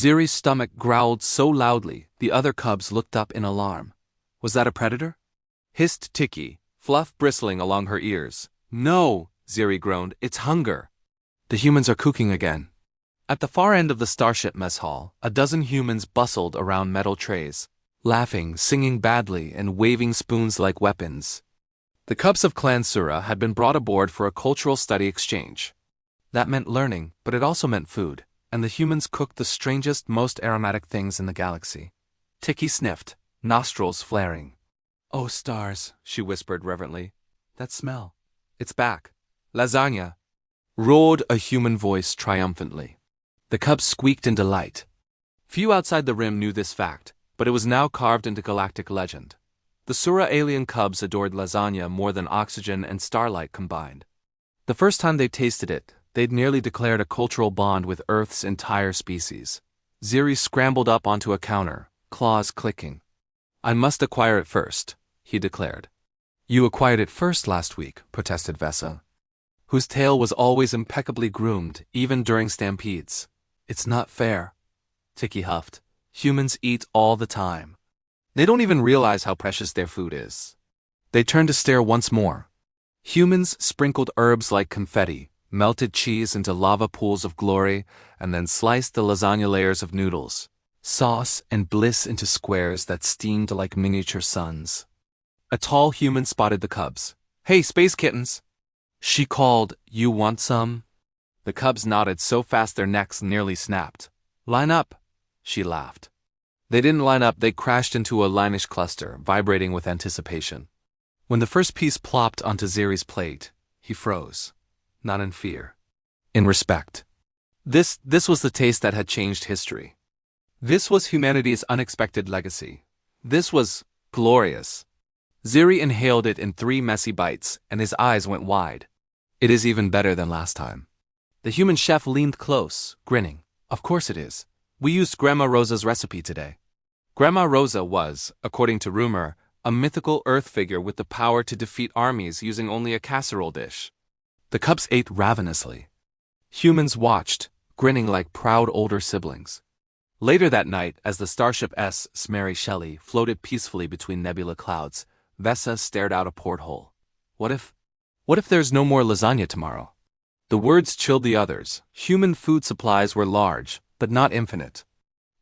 Ziri's stomach growled so loudly, the other cubs looked up in alarm. Was that a predator? Hissed Tiki, fluff bristling along her ears. No, Ziri groaned, it's hunger. The humans are cooking again. At the far end of the Starship mess hall, a dozen humans bustled around metal trays, laughing, singing badly, and waving spoons like weapons. The cubs of Clan Sura had been brought aboard for a cultural study exchange. That meant learning, but it also meant food, and the humans cooked the strangest, most aromatic things in the galaxy. Tiki sniffed, nostrils flaring. Oh stars, she whispered reverently. That smell. It's back. Lasagna. Roared a human voice triumphantly. The cubs squeaked in delight. Few outside the rim knew this fact, but it was now carved into galactic legend. The Sura alien cubs adored lasagna more than oxygen and starlight combined. The first time they tasted it, they'd nearly declared a cultural bond with Earth's entire species. Ziri scrambled up onto a counter, claws clicking. I must acquire it first, he declared. You acquired it first last week, protested Vesa, whose tail was always impeccably groomed, even during stampedes. It's not fair. Tiki huffed. Humans eat all the time. They don't even realize how precious their food is. They turned to stare once more. Humans sprinkled herbs like confetti, melted cheese into lava pools of glory, and then sliced the lasagna layers of noodles, sauce, and bliss into squares that steamed like miniature suns. A tall human spotted the cubs. Hey, space kittens! She called, you want some? The cubs nodded so fast their necks nearly snapped. Line up, she laughed. They didn't line up, they crashed into a line-ish cluster, vibrating with anticipation. When the first piece plopped onto Ziri's plate, he froze. Not in fear. In respect. This was the taste that had changed history. This was humanity's unexpected legacy. This was glorious. Ziri inhaled it in 3 messy bites, and his eyes went wide. It is even better than last time. The human chef leaned close, grinning. Of course it is. We used Grandma Rosa's recipe today. Grandma Rosa was, according to rumor, a mythical earth figure with the power to defeat armies using only a casserole dish. The cubs ate ravenously. Humans watched, grinning like proud older siblings. Later that night, as the Starship's Mary Shelley floated peacefully between nebula clouds, Vesa stared out a porthole. What if there's no more lasagna tomorrow? The words chilled the others. Human food supplies were large, but not infinite.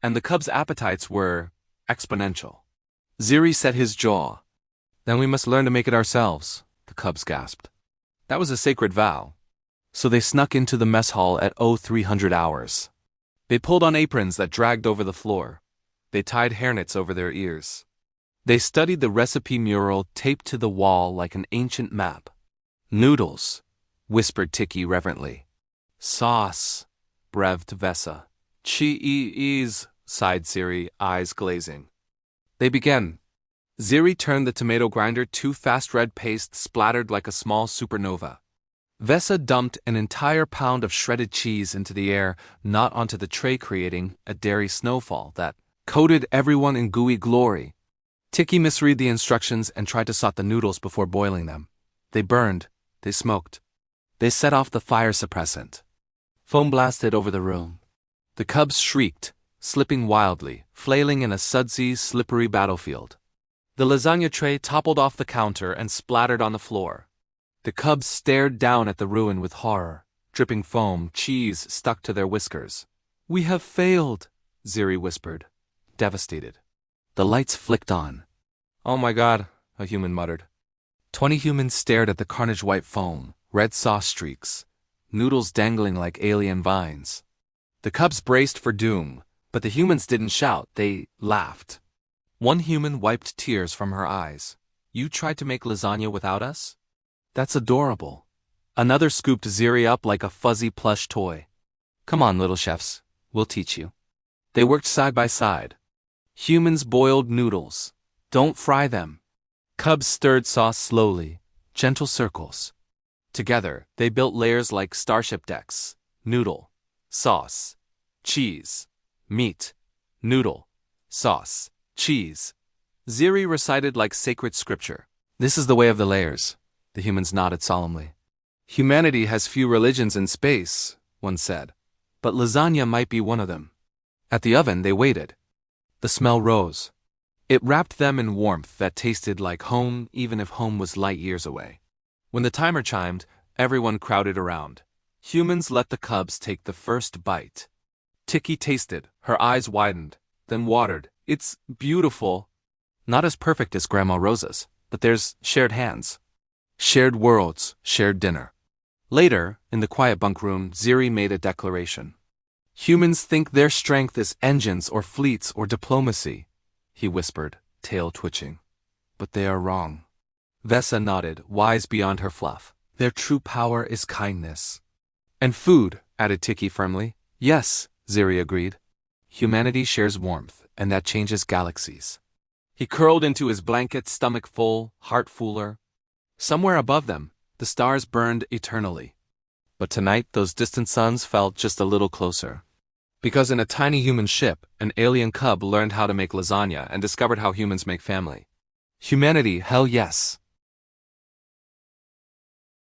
And the cubs' appetites were exponential. Ziri set his jaw. Then we must learn to make it ourselves, the cubs gasped. That was a sacred vow. So they snuck into the mess hall at 0300 hours. They pulled on aprons that dragged over the floor. They tied hairnets over their ears. They studied the recipe mural taped to the wall like an ancient map. Noodles, whispered Tiki reverently. Sauce, breved Vesa. Cheese, sighed Ziri, eyes glazing. They began. Ziri turned the tomato grinder, 2 fast red paste splattered like a small supernova. Vesa dumped an entire pound of shredded cheese into the air, not onto the tray, creating a dairy snowfall that coated everyone in gooey glory. Tiki misread the instructions and tried to saute the noodles before boiling them. They burned. They smoked. They set off the fire suppressant. Foam blasted over the room. The cubs shrieked, slipping wildly, flailing in a sudsy, slippery battlefield. The lasagna tray toppled off the counter and splattered on the floor. The cubs stared down at the ruin with horror, dripping foam, cheese stuck to their whiskers. We have failed, Ziri whispered, devastated. The lights flicked on. Oh my God, a human muttered. 20 humans stared at the carnage-white foam, red sauce streaks, noodles dangling like alien vines. The cubs braced for doom, but the humans didn't shout, they laughed. One human wiped tears from her eyes. You tried to make lasagna without us? That's adorable. Another scooped Ziri up like a fuzzy plush toy. Come on, little chefs, we'll teach you. They worked side by side. Humans boiled noodles. Don't fry them. Cubs stirred sauce slowly, gentle circles. Together, they built layers like Starship decks. Noodle, sauce, cheese, meat, noodle, sauce, cheese. Ziri recited like sacred scripture. This is the way of the layers, the humans nodded solemnly. Humanity has few religions in space, one said, but lasagna might be one of them. At the oven, they waited. The smell rose. It wrapped them in warmth that tasted like home, even if home was light years away. When the timer chimed, everyone crowded around. Humans let the cubs take the first bite. Tiki tasted, her eyes widened, then watered. It's beautiful. Not as perfect as Grandma Rosa's, but there's shared hands. Shared worlds, shared dinner. Later, in the quiet bunk room, Ziri made a declaration. Humans think their strength is engines or fleets or diplomacy, he whispered, tail twitching. But they are wrong. Vesa nodded, wise beyond her fluff. Their true power is kindness. And food, added Tiki firmly. Yes, Ziri agreed. Humanity shares warmth, and that changes galaxies. He curled into his blanket, stomach full, heart fuller. Somewhere above them, the stars burned eternally. But tonight, those distant suns felt just a little closer. Because in a tiny human ship, an alien cub learned how to make lasagna and discovered how humans make family. Humanity, hell yes.